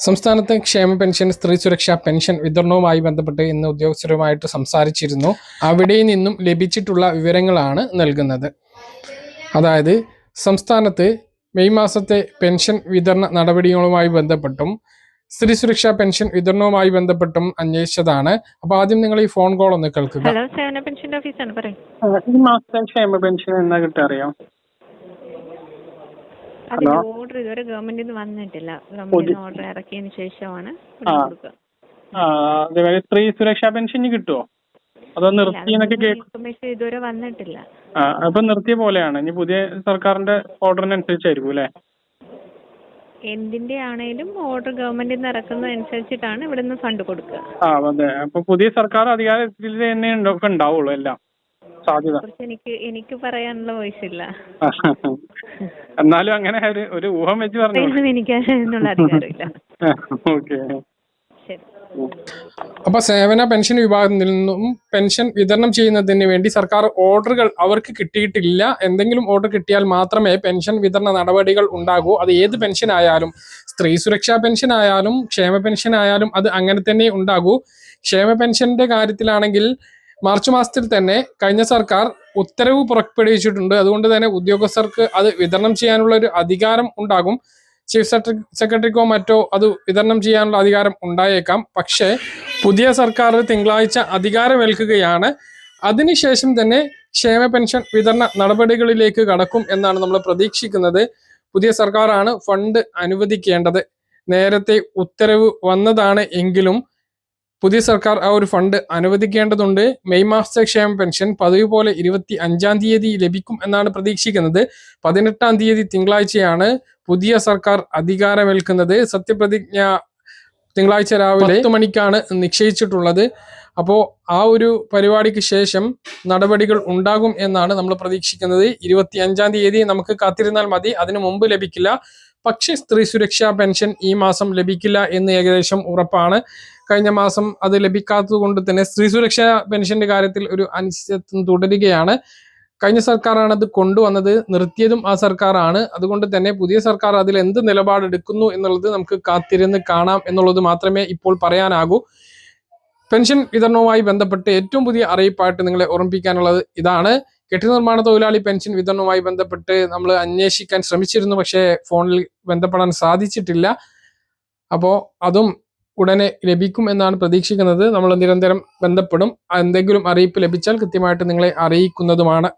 സംസ്ഥാനത്തെ ക്ഷേമ പെൻഷൻ, സ്ത്രീ സുരക്ഷാ പെൻഷൻ വിതരണവുമായി ബന്ധപ്പെട്ട് ഇന്ന് ഉദ്യോഗസ്ഥരുമായിട്ട് സംസാരിച്ചിരുന്നു. അവിടെ നിന്നും ലഭിച്ചിട്ടുള്ള വിവരങ്ങളാണ് നൽകുന്നത്. അതായത് സംസ്ഥാനത്ത് മെയ് മാസത്തെ പെൻഷൻ വിതരണ നടപടികളുമായി ബന്ധപ്പെട്ടും സ്ത്രീ സുരക്ഷാ പെൻഷൻ വിതരണവുമായി ബന്ധപ്പെട്ടും അന്വേഷിച്ചതാണ്. അപ്പൊ ആദ്യം നിങ്ങൾ ഈ ഫോൺ കോൾ ഒന്ന് കേൾക്കുക. ഹലോ, സേവന പെൻഷൻ ഓഫീസാണ്, പറയും. ഈ മാസത്തെ ക്ഷേമ പെൻഷൻ എന്നാ കിട്ടാറിയോ? അതിന്റെ ഓർഡർ ഇതുവരെ ഗവൺമെന്റിൽ നിന്ന് വന്നിട്ടില്ല. ഗവൺമെന്റ് ഓർഡർ ഇറക്കിയതിന് ശേഷമാണ് കൊടുക്കുക. അതേപോലെ സ്ത്രീ സുരക്ഷാ പെൻഷൻ കിട്ടുമോ? അതോ നിർത്തിയെന്നൊക്കെ ഇൻഫർമേഷൻ ഇതുവരെ വന്നിട്ടില്ല. അപ്പൊ നിർത്തിയ പോലെയാണ്. ഇനി പുതിയ സർക്കാരിന്റെ ഓർഡറിനനുസരിച്ചായിരിക്കും അല്ലെ? എന്തിന്റെ ആണേലും ഓർഡർ ഗവൺമെന്റിൽ നിന്ന് ഇറക്കുന്നതനുസരിച്ചിട്ടാണ് ഇവിടെ നിന്ന് ഫണ്ട് കൊടുക്കുക. അതെ. അപ്പൊ പുതിയ സർക്കാർ അധികാരത്തിൽ തന്നെ ഉണ്ടാവുള്ളൂ എല്ലാം സാധ്യത. എനിക്ക് പറയാനുള്ള വോയിസ് ഇല്ല. എന്നാലും അങ്ങനെ ഒരു ഊഹം വെച്ച് പറഞ്ഞു. എനിക്ക് അതിനുള്ള അധികാരമില്ല. ഓക്കെ. അപ്പൊ സേവന പെൻഷൻ വിഭാഗത്തിൽ നിന്നും പെൻഷൻ വിതരണം ചെയ്യുന്നതിന് വേണ്ടി സർക്കാർ ഓർഡറുകൾ അവർക്ക് കിട്ടിയിട്ടില്ല. എന്തെങ്കിലും ഓർഡർ കിട്ടിയാൽ മാത്രമേ പെൻഷൻ വിതരണ നടപടികൾ ഉണ്ടാകൂ. അത് ഏത് പെൻഷൻ ആയാലും, സ്ത്രീ സുരക്ഷാ പെൻഷൻ ആയാലും ക്ഷേമ പെൻഷൻ ആയാലും അത് അങ്ങനെ തന്നെ ഉണ്ടാകൂ. ക്ഷേമ പെൻഷന്റെ കാര്യത്തിലാണെങ്കിൽ മാർച്ച് മാസത്തിൽ തന്നെ കഴിഞ്ഞ സർക്കാർ ഉത്തരവ് പുറപ്പെടുവിച്ചിട്ടുണ്ട്. അതുകൊണ്ട് തന്നെ ഉദ്യോഗസ്ഥർക്ക് അത് വിതരണം ചെയ്യാനുള്ള ഒരു അധികാരം ഉണ്ടാകും. ചീഫ് സെക്രട്ടറിക്കോ മറ്റോ അത് വിതരണം ചെയ്യാനുള്ള അധികാരം ഉണ്ടായേക്കാം. പക്ഷേ പുതിയ സർക്കാർ തിങ്കളാഴ്ച അധികാരമേൽക്കുകയാണ്. അതിനുശേഷം തന്നെ ക്ഷേമ പെൻഷൻ വിതരണ നടപടികളിലേക്ക് കടക്കും എന്നാണ് നമ്മൾ പ്രതീക്ഷിക്കുന്നത്. പുതിയ സർക്കാരാണ് ഫണ്ട് അനുവദിക്കേണ്ടത്. നേരത്തെ ഉത്തരവ് വന്നതാണ് എങ്കിലും പുതിയ സർക്കാർ ആ ഒരു ഫണ്ട് അനുവദിക്കേണ്ടതുണ്ട്. മെയ് മാസത്തെ ക്ഷേമ പെൻഷൻ പതിവ് പോലെ 25-ാം തീയതി ലഭിക്കും എന്നാണ് പ്രതീക്ഷിക്കുന്നത്. 18-ാം തീയതി തിങ്കളാഴ്ചയാണ് പുതിയ സർക്കാർ അധികാരമേൽക്കുന്നത്. സത്യപ്രതിജ്ഞ തിങ്കളാഴ്ച രാവിലെ 10 മണിക്കാണ് നിശ്ചയിച്ചിട്ടുള്ളത്. അപ്പോൾ ആ ഒരു പരിപാടിക്ക് ശേഷം നടപടികൾ ഉണ്ടാകും എന്നാണ് നമ്മൾ പ്രതീക്ഷിക്കുന്നത്. 25-ാം തീയതി നമുക്ക് കാത്തിരുന്നാൽ മതി, അതിനു മുമ്പ് ലഭിക്കില്ല. പക്ഷേ സ്ത്രീ സുരക്ഷാ പെൻഷൻ ഈ മാസം ലഭിക്കില്ല എന്ന് ഏകദേശം ഉറപ്പാണ്. കഴിഞ്ഞ മാസം അത് ലഭിക്കാത്തത് കൊണ്ട് തന്നെ സ്ത്രീ സുരക്ഷാ പെൻഷന്റെ കാര്യത്തിൽ ഒരു അനിശ്ചിതത്വം തുടരുകയാണ്. കഴിഞ്ഞ സർക്കാരാണ് അത് കൊണ്ടുവന്നത്, നിർത്തിയതും ആ സർക്കാരാണ്. അതുകൊണ്ട് തന്നെ പുതിയ സർക്കാർ അതിൽ എന്ത് നിലപാടെടുക്കുന്നു എന്നുള്ളത് നമുക്ക് കാത്തിരുന്ന് കാണാം എന്നുള്ളത് മാത്രമേ ഇപ്പോൾ പറയാനാകൂ. പെൻഷൻ വിതരണവുമായി ബന്ധപ്പെട്ട് ഏറ്റവും പുതിയ അറിയിപ്പായിട്ട് നിങ്ങളെ ഓർമ്മിപ്പിക്കാനുള്ളത് ഇതാണ്. കെട്ടിട നിർമ്മാണ തൊഴിലാളി പെൻഷൻ വിതരണവുമായി ബന്ധപ്പെട്ട് നമ്മൾ അന്വേഷിക്കാൻ ശ്രമിച്ചിരുന്നു, പക്ഷേ ഫോണിൽ ബന്ധപ്പെടാൻ സാധിച്ചിട്ടില്ല. അപ്പോൾ അതും ഉടനെ ലഭിക്കും എന്നാണ് പ്രതീക്ഷിക്കുന്നത്. നമ്മൾ നിരന്തരം ബന്ധപ്പെടും. എന്തെങ്കിലും അറിയിപ്പ് ലഭിച്ചാൽ കൃത്യമായിട്ട് നിങ്ങളെ അറിയിക്കുന്നതുമാണ്.